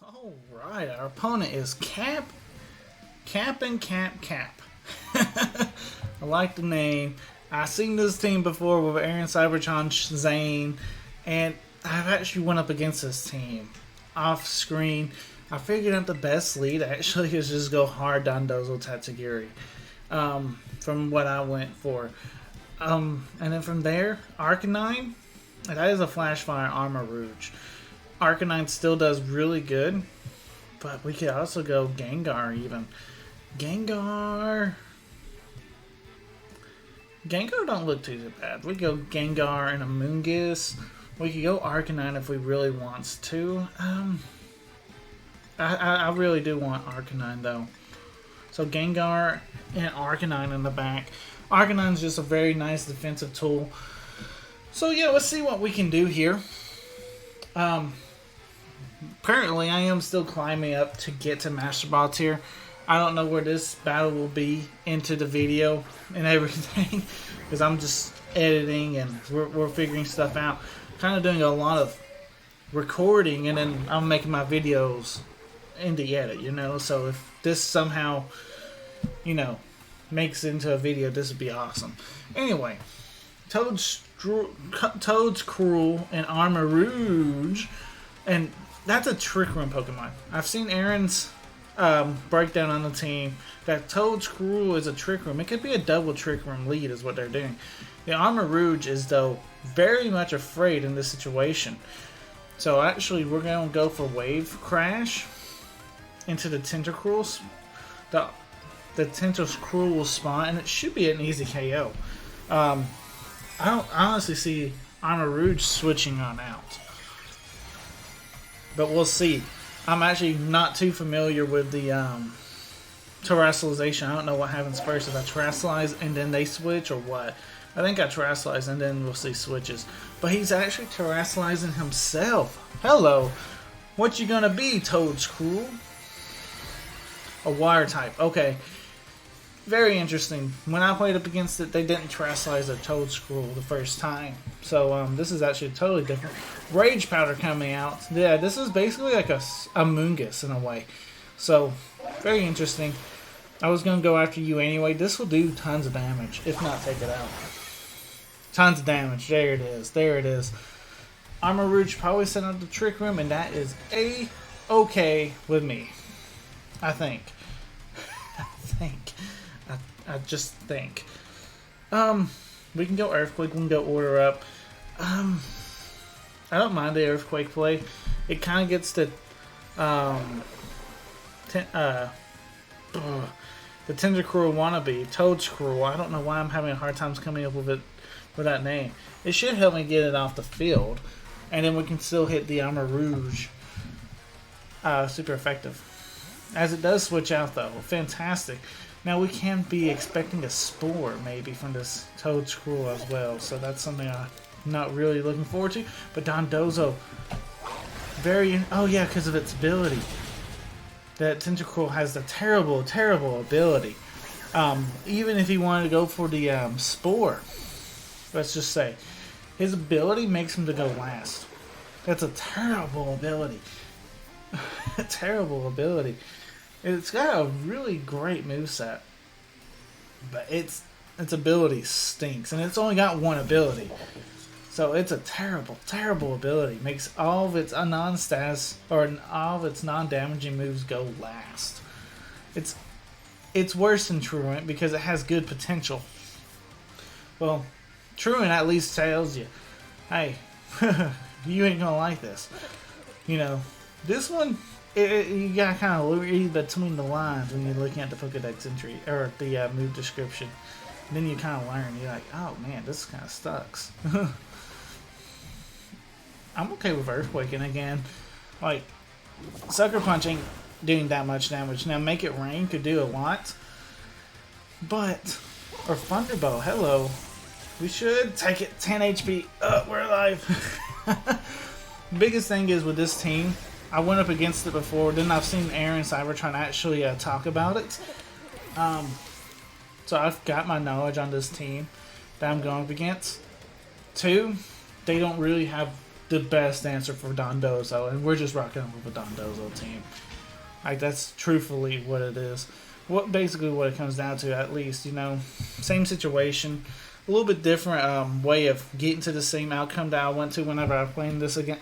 Alright, our opponent is Cap. Cap. I like the name. I've seen this team before with Aaron Cybertron Zane, and I've actually went up against this team off screen. I figured out the best lead actually is just go hard Dondozo Tatsugiri, from what I went for. And then from there, Arcanine, that is a Flash Fire Armor Rouge. Arcanine still does really good, but we could also go Gengar even. Gengar don't look too bad. We go Gengar and a Moongus. We could go Arcanine if we really wants to. I really do want Arcanine though. So Gengar and Arcanine in the back. Arcanine's just a very nice defensive tool. So yeah, let's see what we can do here. Currently, I am still climbing up to get to Masterball tier. I don't know where this battle will be into the video and everything, because I'm just editing and we're figuring stuff out. Kind of doing a lot of recording, and then I'm making my videos in the edit, you know. So if this somehow, you know, makes it into a video, this would be awesome. Anyway, Toad's Cruel and Armor Rouge, and that's a Trick Room Pokemon. I've seen Aaron's breakdown on the team that Toad's Cruel is a Trick Room. It could be a double Trick Room lead is what they're doing. The Armor Rouge is, though, very much afraid in this situation. So actually, we're going to go for Wave Crash into the Tentacruel. The Tentacruel will spawn, and it should be an easy KO. I don't honestly see Armor Rouge switching on out. But we'll see. I'm actually not too familiar with the terrestrialization. I don't know what happens first, if I terrestrialize and then they switch or what. I think I terrestrialize and then we'll see switches. But he's actually terrestrializing himself. Hello. What you gonna be, Toad's Cruel? A water type. Okay. Very interesting. When I played up against it, they didn't terrestrialize a Toedscruel the first time. So this is actually totally different. Rage Powder coming out. Yeah, this is basically like a Moongus in a way. So, very interesting. I was going to go after you anyway. This will do tons of damage, if not take it out. Tons of damage. There it is. There it is. Armor Rouge probably sent out the Trick Room, and that is A-okay with me. I think. I just think. We can go Earthquake, we can go Order Up. I don't mind the Earthquake play. It kind of gets the Tentacruel wannabe, Toedscruel. I don't know why I'm having a hard time coming up with it with that name. It should help me get it off the field, and then we can still hit the Armor Rouge. Super effective. As it does switch out though, fantastic. Now we can be expecting a Spore maybe from this Toedscruel as well, so that's something I'm not really looking forward to. But Dondozo, oh yeah, because of its ability. That Tentacruel has the terrible ability. Even if he wanted to go for the Spore, let's just say, his ability makes him to go last. That's a terrible ability. A terrible ability. It's got a really great moveset, but its ability stinks, and it's only got one ability. So it's a terrible ability. Makes all of its non-status or all of its non-damaging moves go last. It's worse than Truant because it has good potential. Well, Truant at least tells you, hey, you ain't gonna like this. You know, this one, you gotta kind of read between the lines when you're looking at the Pokedex entry or the move description. And then you kind of learn. You're like, oh man, this kind of sucks. I'm okay with Earthquaking again. Like, Sucker Punch ain't doing that much damage. Now, Make It Rain could do a lot, but or Thunderbolt. Hello, we should take it. 10 HP. We're alive. Biggest thing is with this team. I went up against it before, then I've seen Aaron Cybertron actually talk about it. So I've got my knowledge on this team that I'm going up against. Two, they don't really have the best answer for Dondozo, and we're just rocking with a Dondozo team. Like, that's truthfully what it is. Basically what it comes down to, at least, you know. Same situation, a little bit different way of getting to the same outcome that I went to whenever I played this again.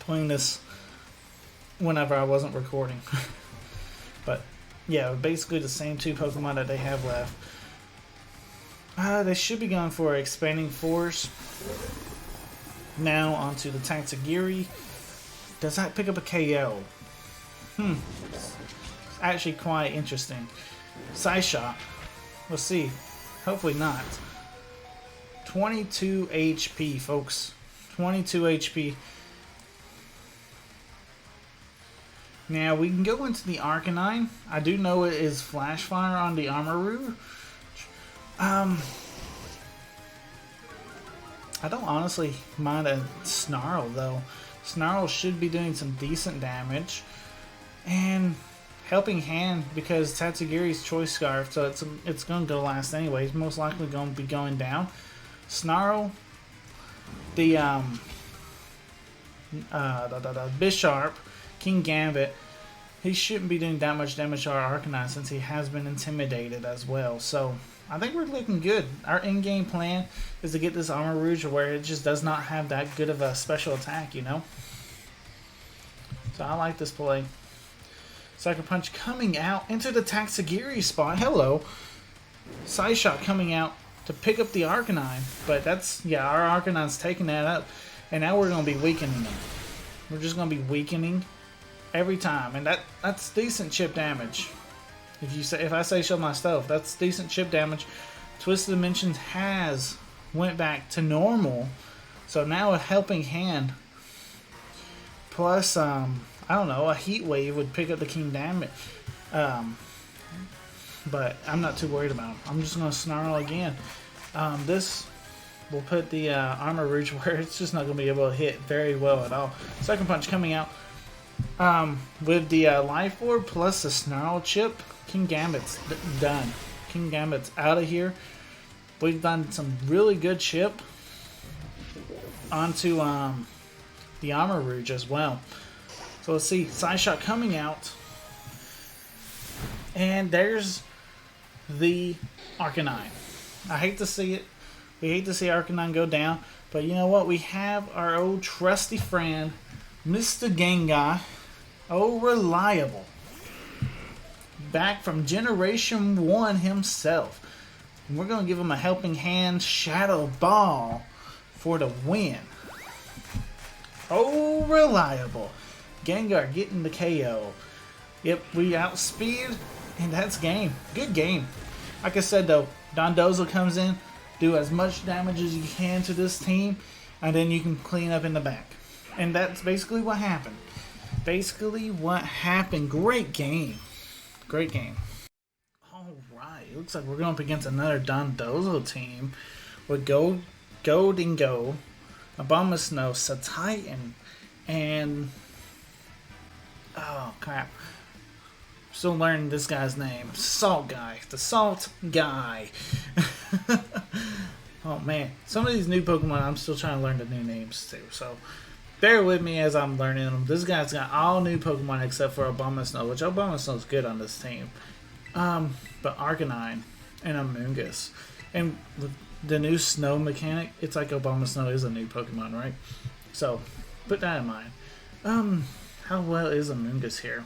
Playing this whenever I wasn't recording. But yeah, basically the same two Pokemon that they have left. They should be going for Expanding Force. Now onto the Tatsugiri. Does that pick up a KO? It's actually quite interesting. Psyshot. Let's see. Hopefully not. 22 HP, folks. 22 HP. Now we can go into the Arcanine. I do know it is Flash Fire on the Armarouge. I don't honestly mind a Snarl though. Snarl should be doing some decent damage. And Helping Hand, because Tatsugiri's Choice Scarf, so it's going to last anyways. Most likely going to be going down. Snarl, the Bisharp, King Gambit, he shouldn't be doing that much damage to our Arcanine since he has been intimidated as well. So I think we're looking good. Our in-game plan is to get this Armarouge where it just does not have that good of a special attack, you know? So I like this play. Sucker Punch coming out into the Tatsugiri spot. Hello. Psyshot coming out to pick up the Arcanine. But that's, yeah, our Arcanine's taking that up. And now we're going to be weakening them. We're just going to be weakening every time. And that's decent chip damage. If I say so myself, that's decent chip damage. Twisted Dimensions has went back to normal. So now a Helping Hand plus I don't know, a Heat Wave would pick up the King Gambit. But I'm not too worried about him. I'm just going to Snarl again. This will put the Armarouge where it's just not going to be able to hit very well at all. Second Punch coming out with the Life Orb plus the Snarl chip. King Gambit's done. King Gambit's out of here. We've done some really good chip onto the Armarouge as well. So let's see, Psyshot coming out. And there's the Arcanine. I hate to see it. We hate to see Arcanine go down. But you know what? We have our old trusty friend, Mr. Gengar. Oh, reliable. Back from Generation 1 himself. And we're going to give him a Helping Hand Shadow Ball for the win. Oh, reliable. Gengar getting the KO. Yep, we outspeed, and that's game. Good game. Like I said, though, Dondozo comes in, do as much damage as you can to this team, and then you can clean up in the back. And that's basically what happened. Great game. Great game. Alright, looks like we're going up against another Dondozo team with Goldingo, Abomasnow, Satitan, and oh crap, still learning this guy's name. Salt Guy. The Salt Guy. Oh man, some of these new Pokemon I'm still trying to learn the new names too, so bear with me as I'm learning them. This guy's got all new Pokemon except for Abomasnow, which Abomasnow's good on this team. But Arcanine and Amoonguss. And with the new snow mechanic, it's like Abomasnow is a new Pokemon, right? So put that in mind. How well is Amoonguss here?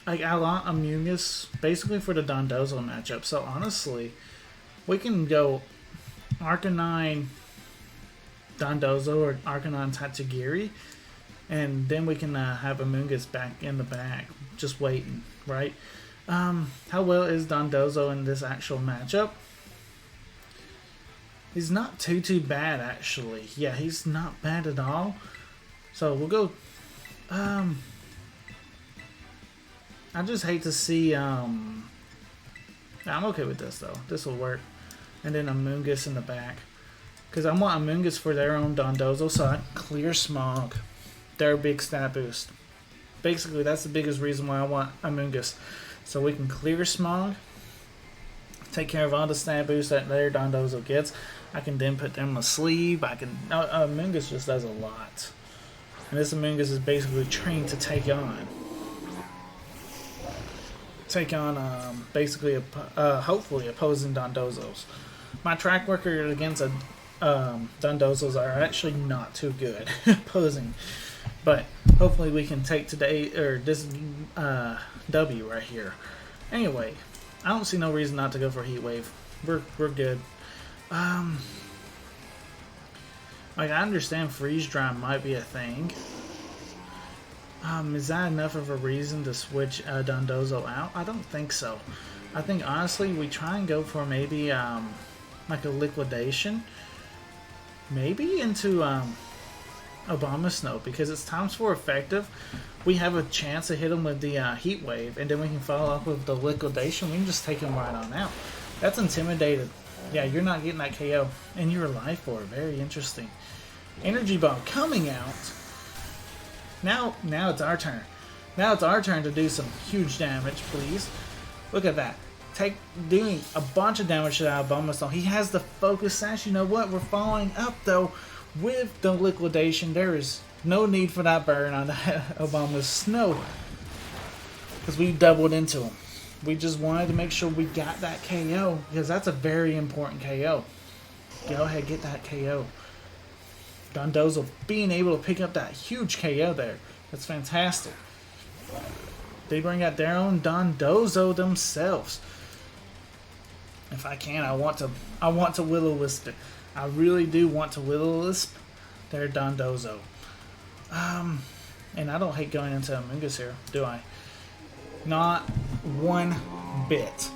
Like, I want Amoonguss basically for the Dondozo matchup. So honestly, we can go Arcanine Dondozo or Arcanine Tatsugiri, and then we can have Amoonguss back in the back, just waiting, right? How well is Dondozo in this actual matchup? He's not too bad, actually. Yeah, he's not bad at all. So we'll go. I just hate to see. I'm okay with this though. This will work. And then Amoonguss in the back, because I want Amoonguss for their own Dondozo, so I can clear Smog, their big stat boost. Basically, that's the biggest reason why I want Amoonguss, so we can clear Smog, take care of all the stat boosts that their Dondozo gets. I can then put them asleep. I can. Amoonguss just does a lot. And this Amoonguss is basically trained to take on. Basically, hopefully opposing Dondozos. My track record against Dondozos are actually not too good opposing. But hopefully we can take today, or this W right here. Anyway, I don't see no reason not to go for Heat Wave. We're good. Like, I understand Freeze Dry might be a thing. Is that enough of a reason to switch Dondozo out? I don't think so. I think honestly we try and go for maybe like a liquidation. Maybe into Obama Snow, because it's times 4 effective. We have a chance to hit him with the Heat Wave, and then we can follow up with the liquidation. We can just take him right on out. That's intimidated. Yeah, you're not getting that KO. And your life orb. Very interesting. Energy Bomb coming out. Now it's our turn. Now it's our turn to do some huge damage, please. Look at that. Doing a bunch of damage to that Obama Snow. He has the Focus Sash. You know what? We're following up, though, with the liquidation. There is no need for that burn on that Obama Snow, because we doubled into him. We just wanted to make sure we got that KO, because that's a very important KO. Go ahead, get that KO. Dondozo being able to pick up that huge KO there. That's fantastic. They bring out their own Dondozo themselves. If I can, I want to Will-O-Wisp it. I really do want to Will-O-Wisp their Dondozo. And I don't hate going into Amoonguss here, do I? Not one bit.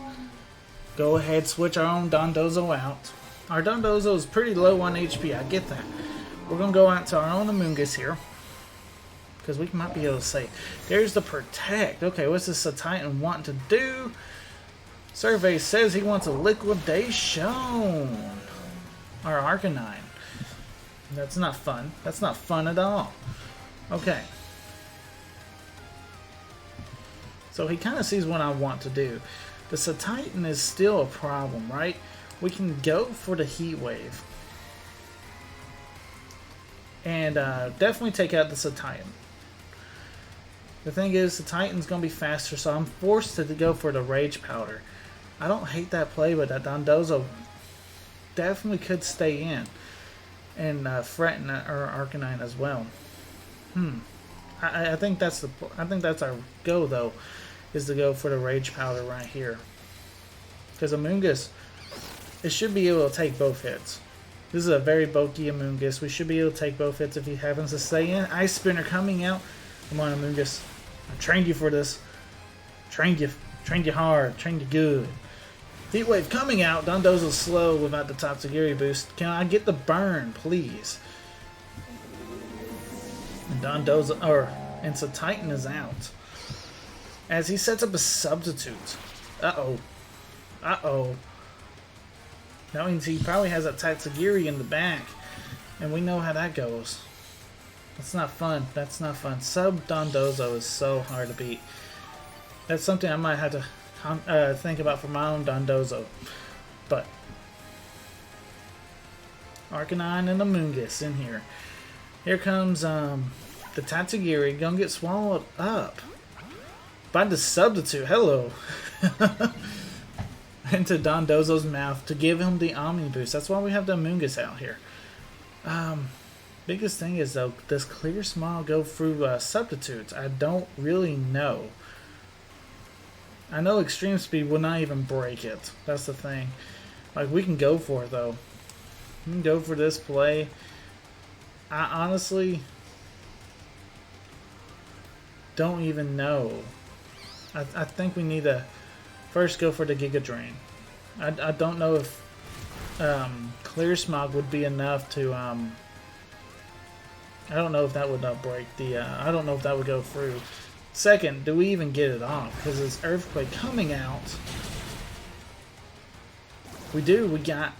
Go ahead, switch our own Dondozo out. Our Dondozo is pretty low on HP, I get that. We're going to go out to our own Amoonguss here, because we might be able to say, there's the Protect. Okay, what's this Titan wanting to do? Survey says he wants a Liquidation. Our Arcanine. That's not fun. That's not fun at all. Okay. So he kind of sees what I want to do. The Titan is still a problem, right? We can go for the Heat Wave. And definitely take out the Titan. The thing is, the Titan's going to be faster, so I'm forced to go for the Rage Powder. I don't hate that play, but that Dondozo definitely could stay in. And threaten our Arcanine as well. I think that's our go, though, is to go for the Rage Powder right here. Because Amoonguss, it should be able to take both hits. This is a very bulky Amoonguss. We should be able to take both hits if he happens to stay in. Ice Spinner coming out. Come on, Amoonguss. I trained you for this. Trained you hard. Trained you good. Heat Wave coming out. Dondozo's slow without the Tatsugiri boost. Can I get the burn, please? And and so Titan is out. As he sets up a Substitute. Uh-oh. Uh-oh. That means he probably has a Tatsugiri in the back. And we know how that goes. That's not fun. That's not fun. Sub Dondozo is so hard to beat. That's something I might have to think about for my own Dondozo. But Arcanine and Amoonguss in here. Here comes the Tatsugiri. Gonna get swallowed up by the Substitute. Hello. Into Dondozo's mouth to give him the Omni boost. That's why we have the Amoonguss out here. Biggest thing is, though, does Clear Smile go through Substitutes? I don't really know. I know Extreme Speed will not even break it. That's the thing. Like, we can go for it, though. We can go for this play. I honestly don't even know. I think we need to first go for the Giga Drain. I don't know if Clear Smog would be enough to I don't know if that would break the I don't know if that would go through. Second, do we even get it off? Because it's Earthquake coming out. We do. We got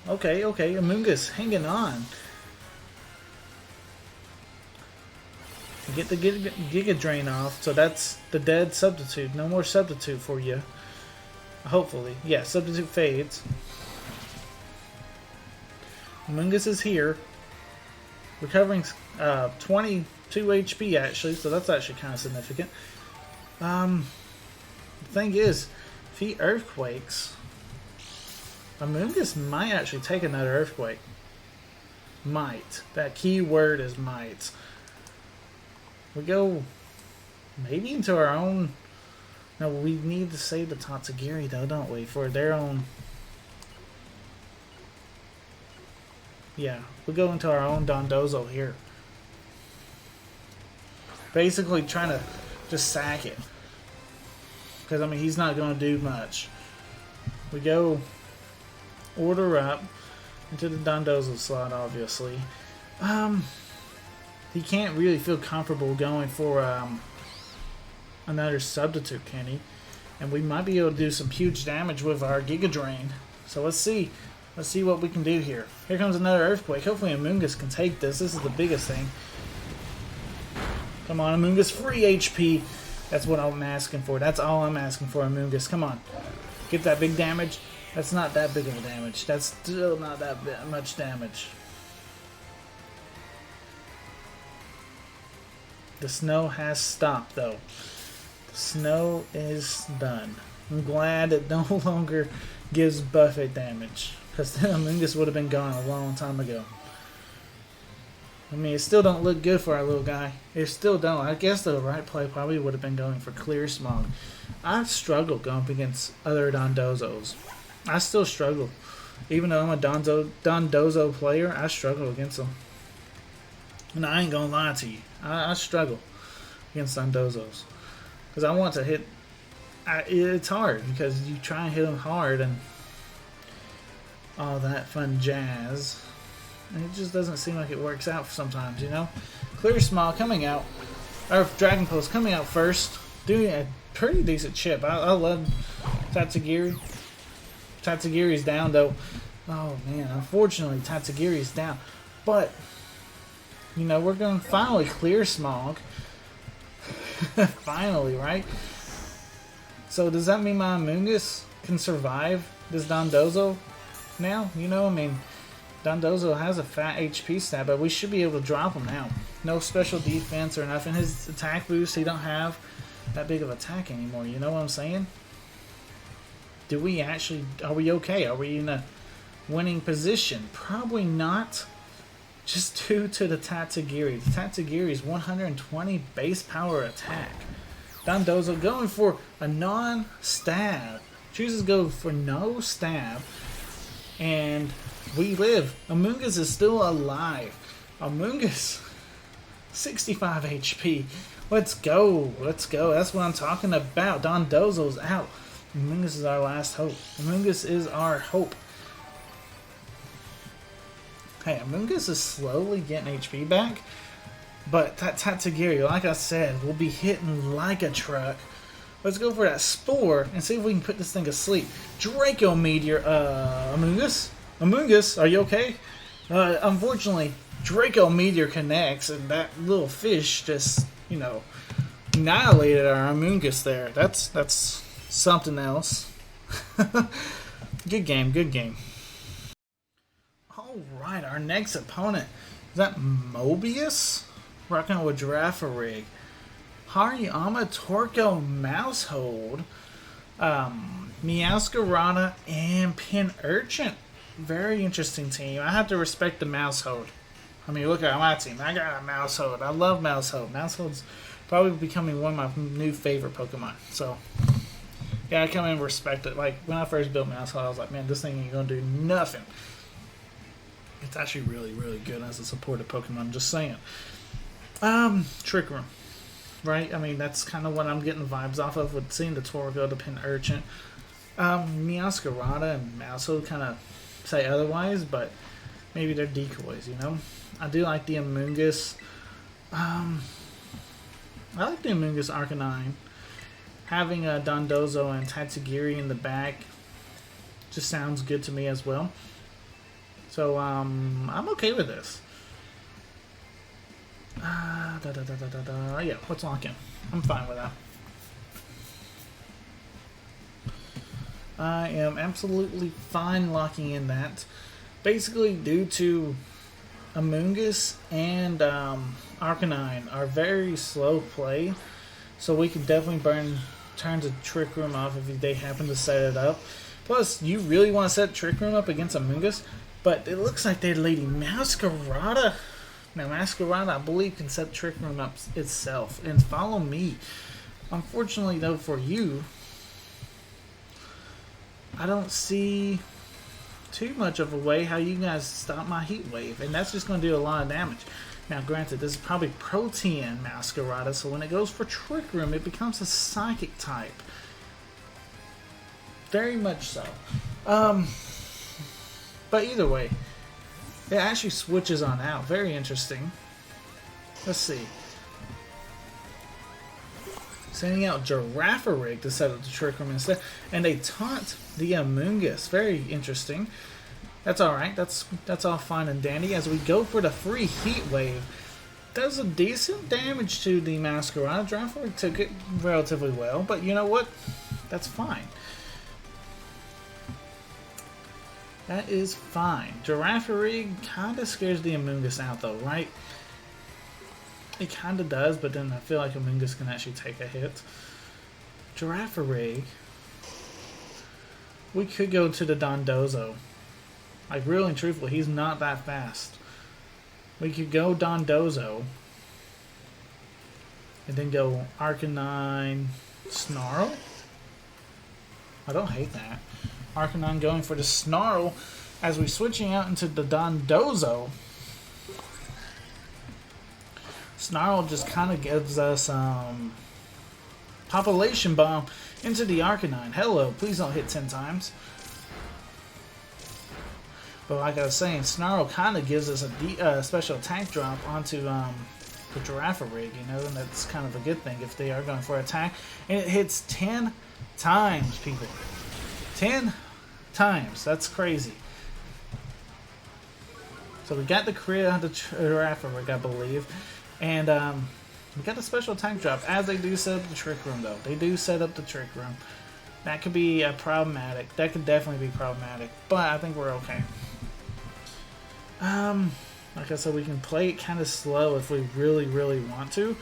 okay, Amoonguss hanging on. Get the Giga Drain off, so that's the dead Substitute. No more Substitute for you. Hopefully. Yeah, Substitute fades. Amoonguss is here. Recovering 22 HP actually, so that's actually kind of significant. The thing is, if he earthquakes, Amoonguss might actually take another earthquake. Might. That key word is might. We go maybe into our own. No, we need to save the Tatsugiri though, don't we? For their own. Yeah, we go into our own Dondozo here. Basically trying to just sack it. Because, I mean, he's not going to do much. We go order up into the Dondozo slot, obviously. He can't really feel comfortable going for another substitute, can he? And we might be able to do some huge damage with our Giga Drain. So let's see. Let's see what we can do here. Here comes another Earthquake. Hopefully Amoonguss can take this. This is the biggest thing. Come on, Amoonguss. Free HP. That's what I'm asking for. That's all I'm asking for, Amoonguss. Come on. Get that big damage. That's not that big of a damage. That's still not that much damage. The snow has stopped, though. The snow is done. I'm glad it no longer gives buffet damage. Because then Amoonguss would have been gone a long time ago. I mean, it still don't look good for our little guy. It still don't. I guess the right play probably would have been going for Clear Smog. I struggle going up against other Dondozos. I still struggle. Even though I'm a Dondozo player, I struggle against them. And I ain't gonna lie to you. I struggle against Dondozos. Because I want to hit... it's hard because you try and hit them hard and all that fun jazz. And it just doesn't seem like it works out sometimes, you know? Clear Smile coming out. Or Dragon Pulse coming out first. Doing a pretty decent chip. I love Tatsugiri. Tatsugiri's down though. Oh man, unfortunately Tatsugiri's down. But, you know, we're going to finally clear Smog. Finally, right? So does that mean my Amoonguss can survive this Dondozo now? You know, I mean, Dondozo has a fat HP stat, but we should be able to drop him now. No special defense or nothing. His attack boost, he don't have that big of attack anymore. You know what I'm saying? Do we actually... Are we okay? Are we in a winning position? Probably not. Just due to the Tatsugiri. The Tatsugiri's 120 base power attack. Dondozo going for a non-stab. Chooses to go for no stab. And we live. Amoonguss is still alive. Amoonguss, 65 HP. Let's go. Let's go. That's what I'm talking about. Dondozo's out. Amoonguss is our last hope. Amoonguss is our hope. Hey, Amoonguss is slowly getting HP back. But that Tatsugiri, like I said, will be hitting like a truck. Let's go for that Spore and see if we can put this thing to sleep. Draco Meteor, Amoonguss? Amoonguss, are you okay? Unfortunately, Draco Meteor connects and that little fish just, you know, annihilated our Amoonguss there. That's something else. Good game, good game. Alright, our next opponent, is that Mobius? Rocking with Girafarig. Hariyama Torko Mousehold. Meowscarada and Pin Urchin. Very interesting team. I have to respect the Mousehold. I mean, look at my team. I got a Mousehold. I love Mousehold. Mousehold's probably becoming one of my new favorite Pokemon. So, yeah, I come in and respect it. Like, when I first built Mousehold, I was like, man, this thing ain't gonna do nothing. It's actually really, really good as a supported Pokemon. Just saying. Trick Room. Right? I mean, that's kind of what I'm getting vibes off of with seeing the Torgo, the Pin Urchin. Meowscarada and Mousehold kind of say otherwise, but maybe they're decoys, you know? I do like the Amoonguss. I like the Amoonguss Arcanine. Having a Dondozo and Tatsugiri in the back just sounds good to me as well. So, I'm okay with this. Yeah, let's lock in. I'm fine with that. I am absolutely fine locking in that. Basically, due to Amoonguss and Arcanine are very slow play, so we can definitely burn turns of Trick Room off if they happen to set it up. Plus, you really want to set Trick Room up against Amoonguss, but it looks like that Lady Masquerada. Now, Masquerada, I believe, can set Trick Room up itself. And follow me. Unfortunately, though, for you, I don't see too much of a way how you guys stop my Heat Wave. And that's just going to do a lot of damage. Now, granted, this is probably Protean Masquerada, so when it goes for Trick Room, it becomes a Psychic type. Very much so. But either way, it actually switches on out. Very interesting. Let's see. Sending out Girafarig to set up the Trick Room instead. And they taunt the Amoonguss. Very interesting. That's alright. That's all fine and dandy. As we go for the free Heat Wave. Does a decent damage to the Masquerade. Girafarig took it relatively well. But you know what? That's fine. That is fine. Girafarig kind of scares the Amoonguss out though, right? It kind of does, but then I feel like Amoonguss can actually take a hit. Girafarig. We could go to the Dondozo. Like, really and truthfully, he's not that fast. We could go Dondozo. And then go Arcanine Snarl. I don't hate that. Arcanine going for the Snarl as we're switching out into the Dondozo. Snarl just kind of gives us Population Bomb into the Arcanine. Hello, please don't hit 10 times. But like I was saying, Snarl kind of gives us a special attack drop onto the Girafarig, you know, and that's kind of a good thing if they are going for attack. And it hits 10 times, people. 10 times. That's crazy. So we got the crit on the Girafarig, I believe. And we got the special attack drop, as they do set up the Trick Room, though. They do set up the Trick Room. That could be problematic. That could definitely be problematic. But I think we're okay. Like I said, we can play it kind of slow if we really, really want to.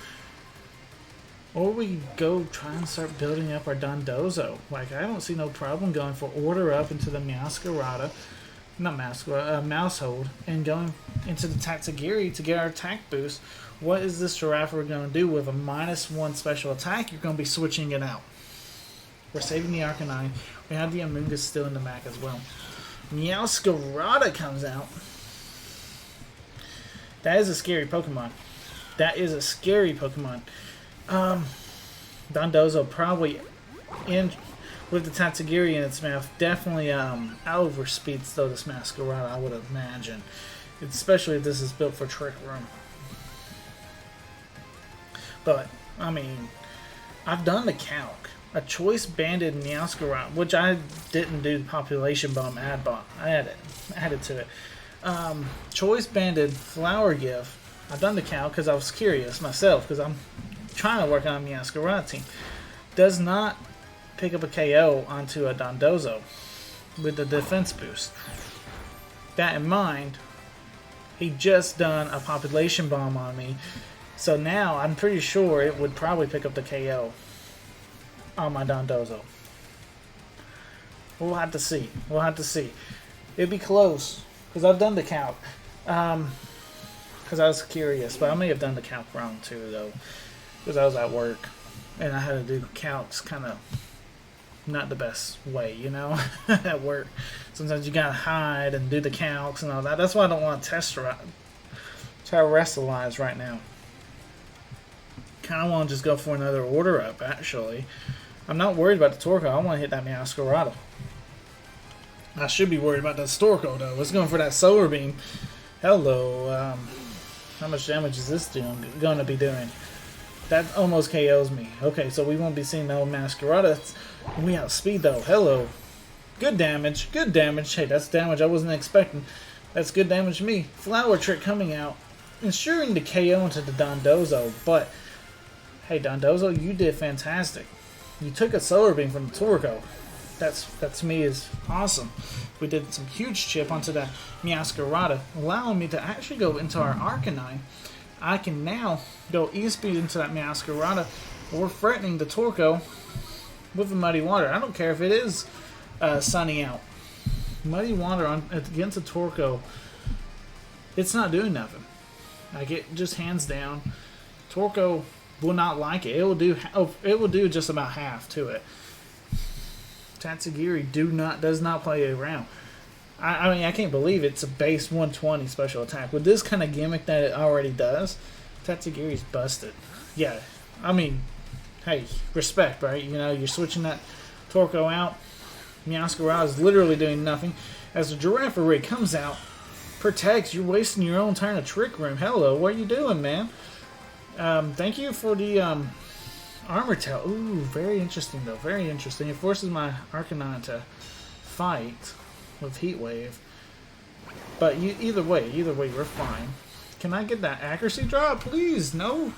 Or we go try and start building up our Dondozo. Like, I don't see no problem going for Order Up into the Masquerada. Not Masquerada, Mousehold. And going into the Tatsugiri to get our attack boost. What is this Girafarig going to do with a -1 special attack? You're going to be switching it out. We're saving the Arcanine. We have the Amoonguss still in the back as well. Meowscarada comes out. That is a scary Pokemon. That is a scary Pokemon. Dondozo probably in with the Tatsugiri in its mouth. Definitely overspeeds though this Masquerade, I would imagine. Especially if this is built for Trick Room. But, I mean, I've done the calc. A choice banded Meowscarada, which I didn't do the Population Bomb added to it. Choice banded Flower Gift. I've done the calc because I was curious myself, because I'm trying to work on a Meowscarada team. Does not pick up a KO onto a Dondozo with the defense boost. That in mind, he just done a Population Bomb on me. So now I'm pretty sure it would probably pick up the KO on my Dondozo. We'll have to see. We'll have to see. It'd be close because I've done the calc. Because I was curious, but I may have done the calc wrong too, though, because I was at work and I had to do calcs kind of not the best way, you know, at work. Sometimes you gotta hide and do the calcs and all that. That's why I don't want to terrestrialize right now. Kind of want to just go for another Order Up, actually. I'm not worried about the Torkoal. I want to hit that Meowscarada. I should be worried about that Storko, though. It's going for that Solar Beam. Hello. How much damage is this going to be doing? That almost KOs me. Okay, so we won't be seeing no Masquerada. We outspeed, though. Hello. Good damage. Good damage. Hey, that's damage I wasn't expecting. That's good damage to me. Flower Trick coming out. Ensuring the KO into the Dondozo, but hey, Dondozo, you did fantastic. You took a Solar Beam from the Torkoal. that to me is awesome. We did some huge chip onto that Meowscarada, allowing me to actually go into our Arcanine. I can now go E-Speed into that Meowscarada. We're threatening the Torkoal with the Muddy Water. I don't care if it is sunny out. Muddy Water against a Torkoal, it's not doing nothing. Like, it just hands down, Torkoal will not like it. It will do just about half to it. Tatsugiri does not play around. I mean, I can't believe it's a base 120 special attack. With this kind of gimmick that it already does, Tatsugiri's busted. Yeah, I mean, hey, respect, right? You know, you're switching that Torkoal out. Meowscarada is literally doing nothing. As the Girafarig comes out, protects, you're wasting your own turn of Trick Room. Hello, what are you doing, man? Thank you for the Armor Tail. Ooh, very interesting, though. Very interesting. It forces my Arcanine to fight with Heat Wave. But either way, we're fine. Can I get that accuracy drop, please? No?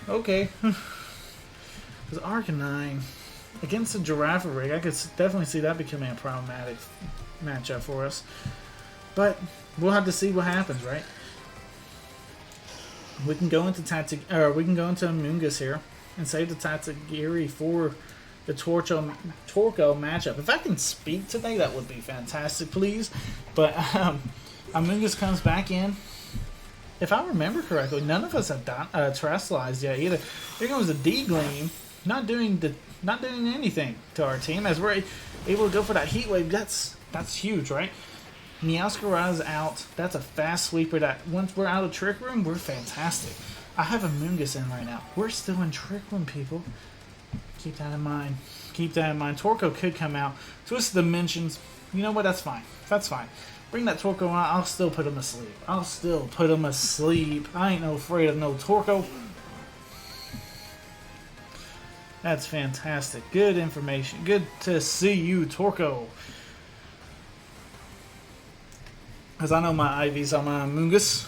Okay. Because Arcanine against the Girafarig, I could definitely see that becoming a problematic matchup for us. But we'll have to see what happens, right? We can go into Amoonguss here and save the Tatsugiri for the Torkoal matchup. If I can speak today, that would be fantastic, please. But Amoonguss comes back in. If I remember correctly, none of us have terrestrialized yet either. Here comes a D-Gleam, not doing anything to our team as we're able to go for that Heat Wave. That's huge, right? Meowscarada's out. That's a fast sweeper that once we're out of Trick Room, we're fantastic. I have Amoonguss in right now. We're still in Trick Room, people. Keep that in mind. Keep that in mind. Torkoal could come out. Twist Dimensions. You know what? That's fine. That's fine. Bring that Torkoal out. I'll still put him asleep. I ain't no afraid of no Torkoal. That's fantastic. Good information. Good to see you, Torkoal. Because I know my IVs on my Amoonguss.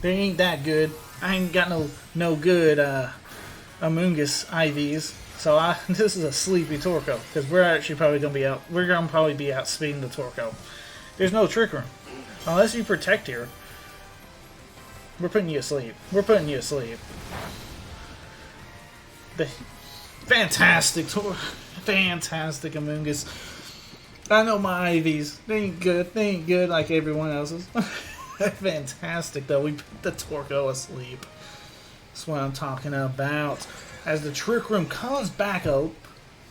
They ain't that good. I ain't got no good Amoonguss IVs. So this is a sleepy Torkoal. Because we're actually probably going to be out. We're going to probably be outspeeding the Torkoal. There's no Trick Room. Unless you protect here. We're putting you asleep. Fantastic Amoonguss. I know my IVs. They ain't good like everyone else's. Fantastic, though. We put the Torkoal asleep. That's what I'm talking about. As the Trick Room comes back up,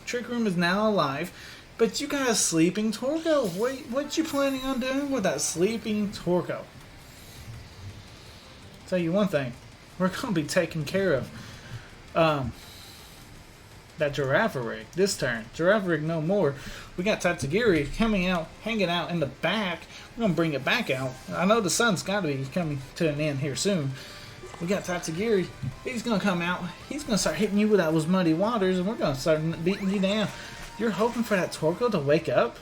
Trick Room is now alive, but you got a sleeping Torkoal. What you planning on doing with that sleeping Torkoal? Tell you one thing. We're going to be taking care of that Girafarig this turn. Girafarig no more. We got Tatsugiri hanging out in the back. We're going to bring it back out. I know the sun's got to be coming to an end here soon. We got Tatsugiri. He's going to come out. He's going to start hitting you with those muddy waters, and we're going to start beating you down. You're hoping for that Torkoal to wake up?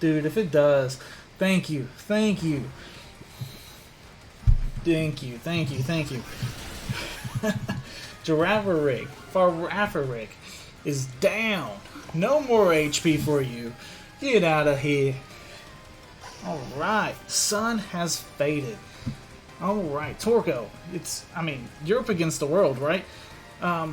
Dude, if it does, thank you. Girafarig is down. No more HP for you. Get out of here. Alright, sun has faded. Alright, Torkoal. You're up against the world, right? I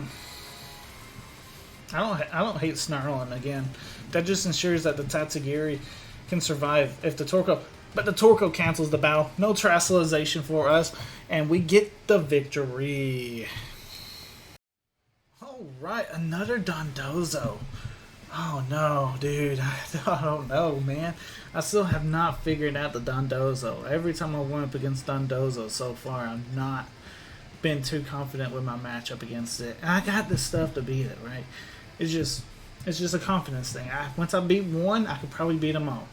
don't hate snarling again. That just ensures that the Tatsugiri can survive if the Torkoal. But the Torkoal cancels the battle. No terrestrialization for us, and we get the victory. Alright, another Dondozo. Oh no, dude. I don't know, man. I still have not figured out the Dondozo. Every time I went up against Dondozo so far, I've not been too confident with my matchup against it. And I got this stuff to beat it, right? It's just a confidence thing. Once I beat one, I could probably beat them all.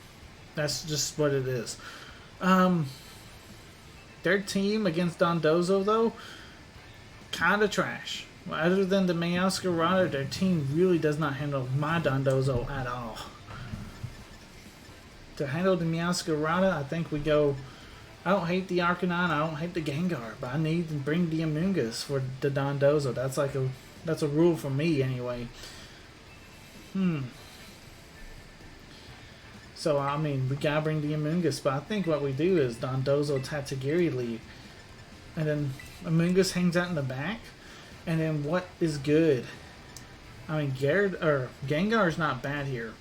That's just what it is. Their team against Dondozo, though, kind of trash. Other than the Meowscarada, their team really does not handle my Dondozo at all. To handle the Meowscarada, I think we go... I don't hate the Arcanine, I don't hate the Gengar, but I need to bring the Amoonguss for the Dondozo. That's a rule for me, anyway. So, I mean, we gotta bring the Amoonguss, but I think what we do is Dondozo Tatsugiri lead. And then Amoonguss hangs out in the back. And then what is good? I mean, Gengar is not bad here.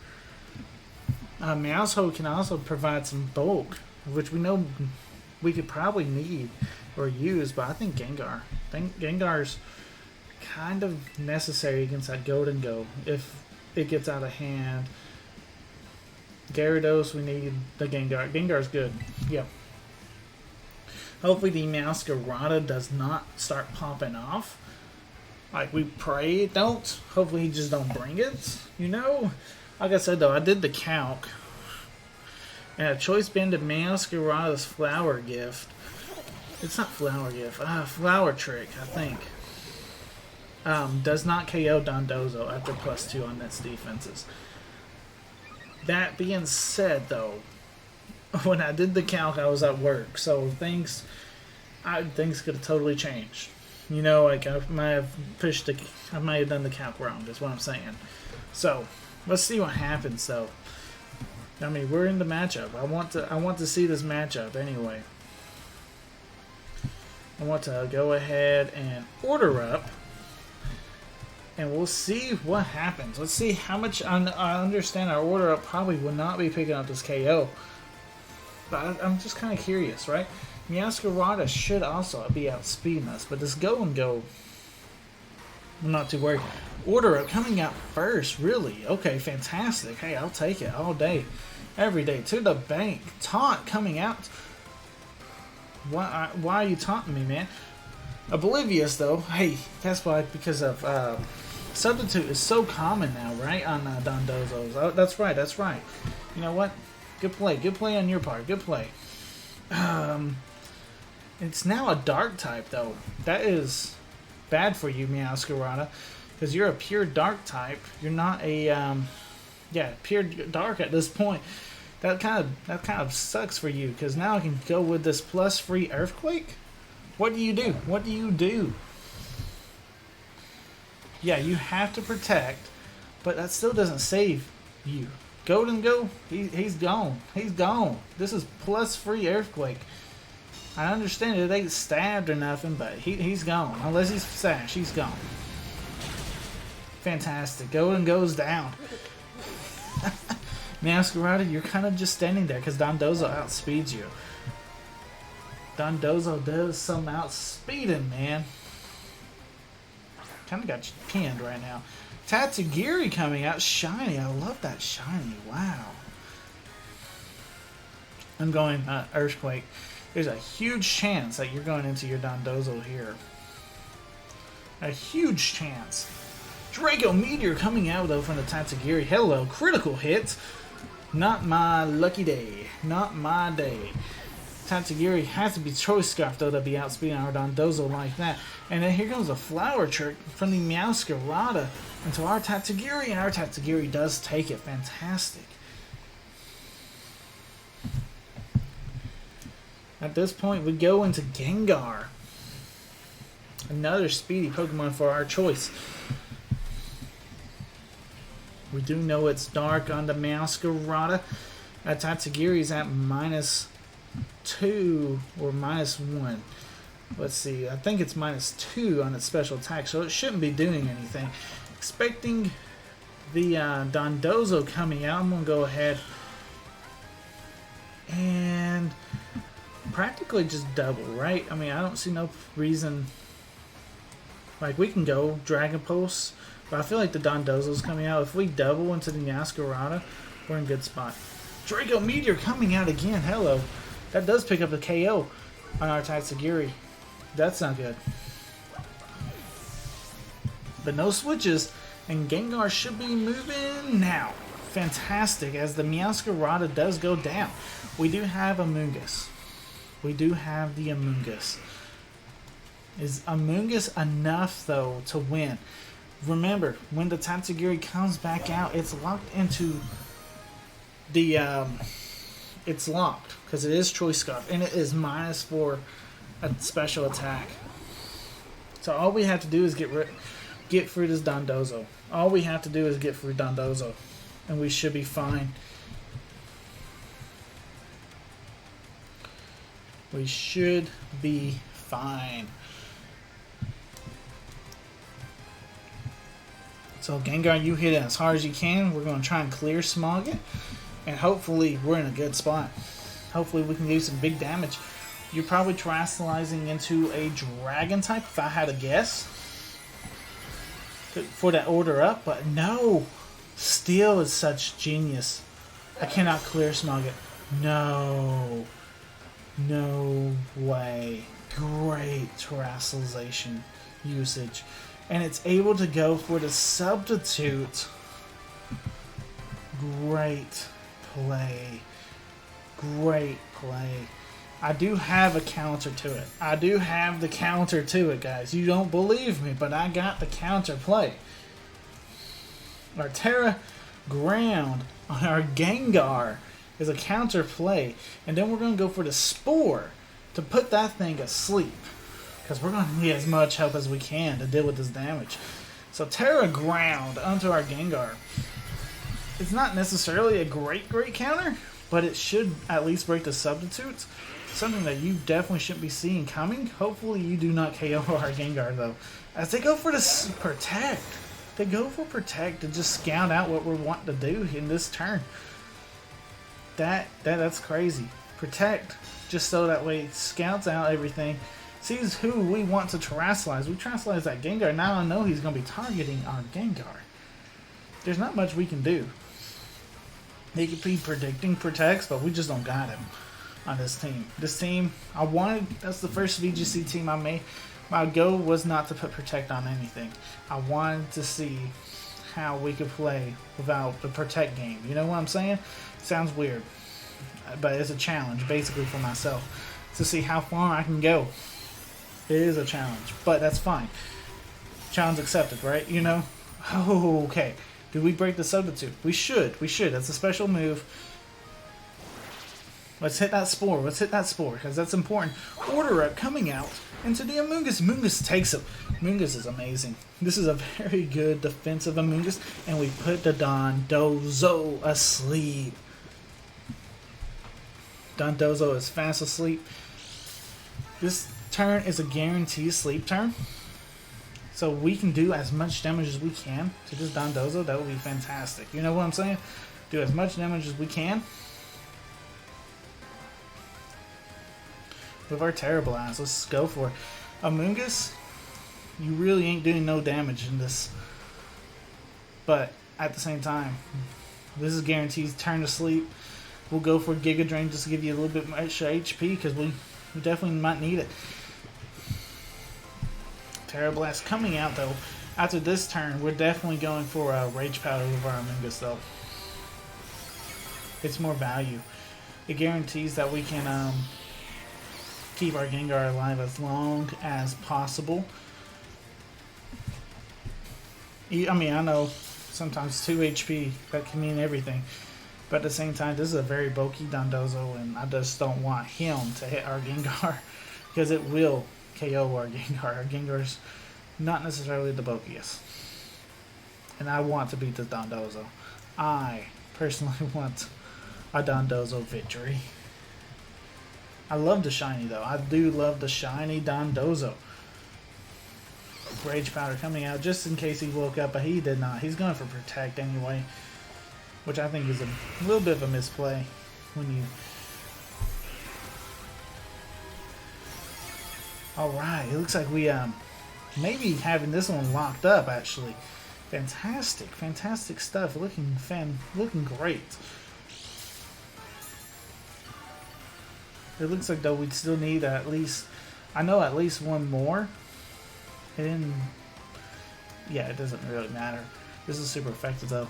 Meowscarada can also provide some bulk, which we know we could probably need or use, but I think Gengar's kind of necessary against that Golden Go if it gets out of hand. Gyarados, we need the Gengar. Gengar's good. Yeah. Hopefully the Meowscarada does not start popping off. Like we pray it don't. Hopefully he just don't bring it. You know? Like I said though, I did the calc. And a choice band of Meowscarada's Flower Gift. It's not Flower Gift. Flower Trick, I think. Does not KO Dondozo after +2 on its defenses. That being said, though, when I did the calc, I was at work, so things could have totally changed. You know, like I might have done the calc wrong. Is what I'm saying. So let's see what happens, though. I mean, we're in the matchup. I want to see this matchup anyway. I want to go ahead and order up. And we'll see what happens. Let's see how much. I understand our order up probably will not be picking up this KO. But I'm just kind of curious, right? Meowscarada should also be outspeeding us. But this Go and Go, I'm not too worried. Order up coming out first, really? Okay, fantastic. Hey, I'll take it all day. Every day. To the bank. Taunt coming out. Why are you taunting me, man? Oblivious, though. Hey, that's why, because of Substitute is so common now, right, on Dondozos. Oh, that's right. You know what? Good play on your part. Good play. It's now a Dark type, though. That is bad for you, Meowscarada, because you're a pure Dark type. You're not a pure Dark at this point. That kind of sucks for you, because now I can go with this plus free Earthquake. What do you do? Yeah, you have to protect, but that still doesn't save you. Golden Go, he's gone. He's gone. This is plus free Earthquake. I understand it ain't stabbed or nothing, but he's gone. Unless he's sashed, he's gone. Fantastic. Golden Go's down. Meowscarada, you're kind of just standing there because Dondozo outspeeds you. Dondozo does some outspeeding, man. Kind of got you pinned right now. Tatsugiri coming out shiny. I love that shiny. Wow. I'm going Earthquake. There's a huge chance that you're going into your Dondozo here. A huge chance. Draco Meteor coming out though from the Tatsugiri. Hello, critical hits. Not my lucky day. Not my day. Tatsugiri has to be Choice Scarf, though, to be outspeeding our Dondozo like that. And then here comes a Flower Trick from the Meowscarada into our Tatsugiri, and our Tatsugiri does take it. Fantastic. At this point, we go into Gengar. Another speedy Pokemon for our choice. We do know it's dark on the Meowscarada. Tatsugiri is at -2 or -1. Let's see. I think it's -2 on its special attack, so it shouldn't be doing anything. Expecting the Dondozo coming out. I'm going to go ahead and practically just double, right? I mean, I don't see no reason. Like, we can go Dragon Pulse, but I feel like the Dondozo's coming out. If we double into the Meowscarada, we're in a good spot. Draco Meteor coming out again. Hello. That does pick up the KO on our Tatsugiri. That's not good. But no switches, and Gengar should be moving now. Fantastic, as the Meowscarada does go down. We do have Amoonguss. We do have the Amoonguss. Is Amoonguss enough, though, to win? Remember, when the Tatsugiri comes back out, it's locked into the... it's locked, because it is Choice Scarf, and it is minus for a special attack. So all we have to do is get rid... get through this Dondozo. All we have to do is get through Dondozo, and we should be fine. We should be fine. So Gengar, you hit it as hard as you can. We're going to try and clear Smog it. And hopefully we're in a good spot. Hopefully we can do some big damage. You're probably terrestrializing into a Dragon type if I had a guess. For that order up, but no. Steel is such genius. I cannot clear Smog it. No. No way. Great terrestrialization usage. And it's able to go for the substitute. Great play. Great play. I do have a counter to it. I do have the counter to it, guys. You don't believe me, but I got the counter play. Our Tera Ground on our Gengar is a counter play. And then we're going to go for the Spore to put that thing asleep. Because we're going to need as much help as we can to deal with this damage. So Tera Ground onto our Gengar. It's not necessarily a great counter, but it should at least break the substitutes. Something that you definitely shouldn't be seeing coming. Hopefully you do not KO our Gengar though. As they go for the Protect. They go for Protect to just scout out what we're wanting to do in this turn. That's crazy. Protect, just so that way it scouts out everything. Sees who we want to terrestrialize. We terrestrialize that Gengar. Now I know he's going to be targeting our Gengar. There's not much we can do. He could be predicting Protects, but we just don't got him on this team. This team, that's the first VGC team I made. My goal was not to put Protect on anything. I wanted to see how we could play without the Protect game. You know what I'm saying? Sounds weird, but it's a challenge basically for myself to see how far I can go. It is a challenge, but that's fine. Challenge accepted, right? You know? Oh, okay. Do we break the substitute? We should. We should. That's a special move. Let's hit that Spore. Let's hit that Spore, because that's important. Order Up coming out into the Amoonguss. Amoonguss takes it. Amoonguss is amazing. This is a very good defensive Amoonguss, and we put the Dondozo asleep. Dondozo is fast asleep. This turn is a guaranteed sleep turn. So we can do as much damage as we can to this Dondozo. That would be fantastic. You know what I'm saying? Do as much damage as we can. With our Tera Blast, let's go for it. Amoonguss, you really ain't doing no damage in this. But at the same time, this is guaranteed turn to sleep. We'll go for Giga Drain just to give you a little bit more extra HP because we definitely might need it. Tera Blast coming out though. After this turn, we're definitely going for a Rage Powder with our Amoonguss though. It's more value. It guarantees that we can keep our Gengar alive as long as possible. I mean, I know sometimes 2 HP, that can mean everything. But at the same time, this is a very bulky Dondozo, and I just don't want him to hit our Gengar because it will KO our Gengar. Our Gengar's not necessarily the bulkiest. And I want to beat this Dondozo. I personally want a Dondozo victory. I love the shiny though. I do love the shiny Dondozo. Rage Powder coming out just in case he woke up, but he did not. He's going for Protect anyway, which I think is a little bit of a misplay when you... Alright, it looks like we maybe having this one locked up actually. Fantastic, fantastic stuff. Looking great. It looks like though we'd still need at least, I know at least one more. And yeah, it doesn't really matter. This is super effective though.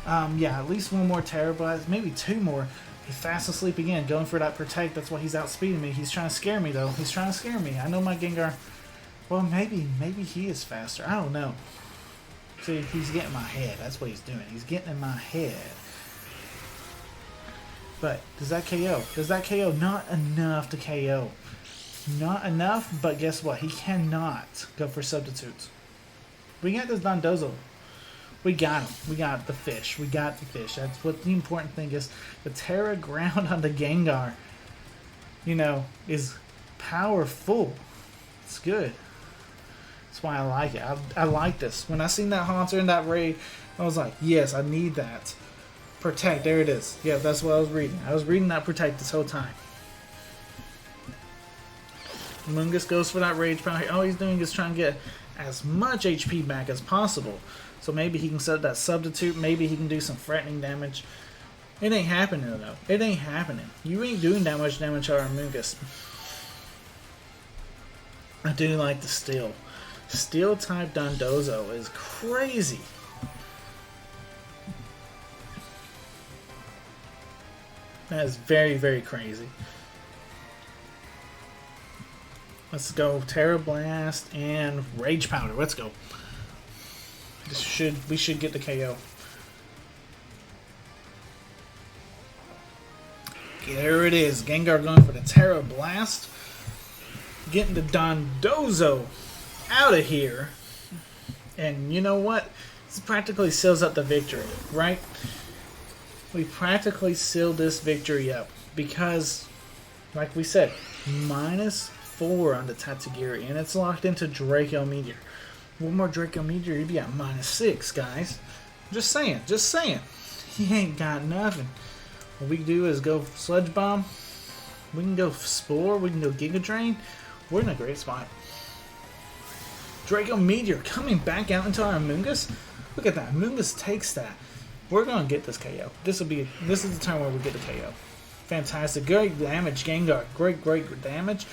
Yeah, at least one more Tera Blast, maybe 2 more. He's fast asleep again, going for that Protect. That's why he's outspeeding me. He's trying to scare me though. He's trying to scare me. I know my Gengar. Well, maybe he is faster. I don't know. See, he's getting my head. That's what he's doing. He's getting in my head. But does that KO? Does that KO? Not enough to KO. Not enough, but guess what? He cannot go for substitutes. We got this Dondozo. We got him. We got the fish. We got the fish. That's what the important thing is. The Tera ground on the Gengar, you know, is powerful. It's good. That's why I like it. I like this. When I seen that Haunter in that raid, I was like, yes, I need that. Protect. There it is. Yeah, that's what I was reading. I was reading that Protect this whole time. Mungus goes for that Rage Power. All he's doing is trying to get as much HP back as possible. So maybe he can set that substitute. Maybe he can do some threatening damage. It ain't happening though. It ain't happening. You ain't doing that much damage to our Mungus. I do like the Steel. Steel type Dondozo is crazy. That is very, very crazy. Let's go Tera Blast and Rage Powder. Let's go. We should get the KO. There it is. Gengar going for the Tera Blast. Getting the Dondozo out of here. And you know what? This practically seals up the victory, right? We practically sealed this victory up. Because, like we said, -4 on the Tatsugiri. And it's locked into Draco Meteor. One more Draco Meteor, you'd be at -6, guys. Just saying, just saying. He ain't got nothing. What we can do is go Sludge Bomb. We can go Spore. We can go Giga Drain. We're in a great spot. Draco Meteor coming back out into our Mungus. Look at that. Mungus takes that. We're gonna get this KO. This is the time where we get the KO. Fantastic. Great damage, Gengar. Great damage.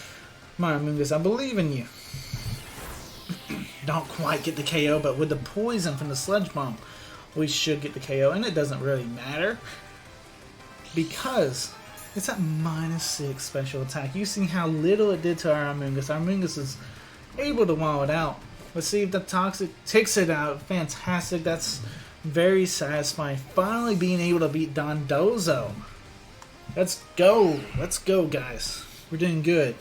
Come on, Mungus. I believe in you. Don't quite get the KO, but with the poison from the Sludge Bomb, we should get the KO. And it doesn't really matter because it's at -6 special attack. You see how little it did to our Mungus. Our Mungus is able to wall it out. Let's see if the Toxic takes it out. Fantastic. That's very satisfying. Finally being able to beat Dondozo. Let's go. Let's go, guys. We're doing good.